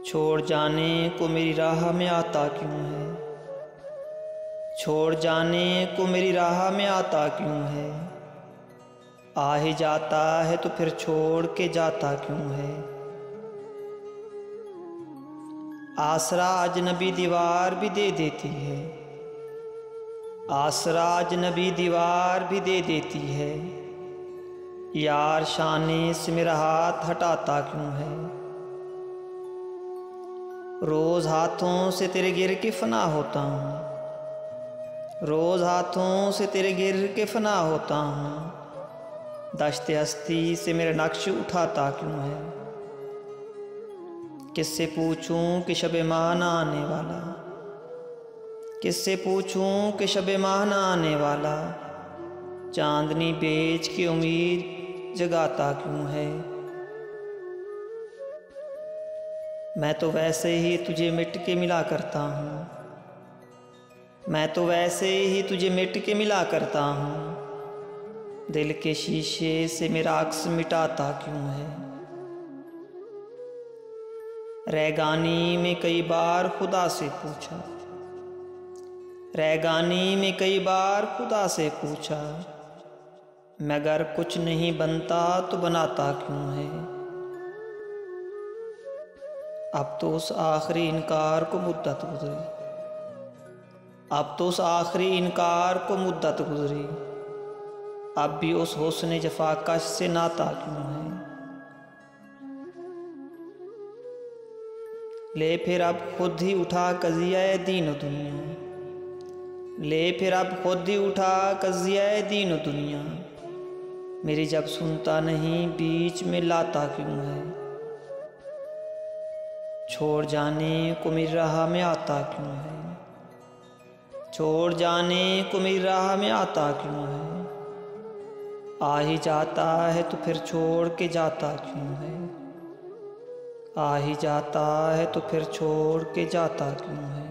छोड़ जाने को मेरी राह में आता क्यों है। छोड़ जाने को मेरी राह में आता क्यों है। आ ही जाता है तो फिर छोड़ के जाता क्यों है। आसरा अजनबी दीवार भी दे देती है। आसरा अजनबी दीवार भी दे देती है। यार शाने से मेरा हाथ हटाता क्यों है। रोज हाथों से तेरे गिर के फना होता हूँ। रोज हाथों से तेरे गिर के फना होता हूँ। दश्ते हस्ती से मेरा नक्श उठाता क्यों है। किससे पूछूं कि शबे माह ना आने वाला। किससे पूछूं कि शबे माह ना आने वाला। चांदनी बेच की उम्मीद जगाता क्यों है। मैं तो वैसे ही तुझे मिट के मिला करता हूँ। मैं तो वैसे ही तुझे मिट के मिला करता हूँ। दिल के शीशे से मेरा अक्स मिटाता क्यों है। रैगानी में कई बार खुदा से पूछा। रैगानी में कई बार खुदा से पूछा। मगर कुछ नहीं बनता तो बनाता क्यों है। अब तो उस आखिरी इनकार को मुद्दत गुजरी। अब तो उस आखिरी इनकार को मुद्दत गुजरी। अब भी उस हुस्न जफाकश से नाता क्यों है। ले फिर अब खुद ही उठा कज़िया दीन दुनिया। ले फिर अब खुद ही उठा कज़िया दीन दुनिया। मेरी जब सुनता नहीं बीच में लाता क्यों है। छोड़ जाने को मेरी राह में आता क्यों है। छोड़ जाने को मेरी राह में आता क्यों है। आ ही जाता है तो फिर छोड़ के जाता क्यों है। आ ही जाता है तो फिर छोड़ के जाता क्यों है।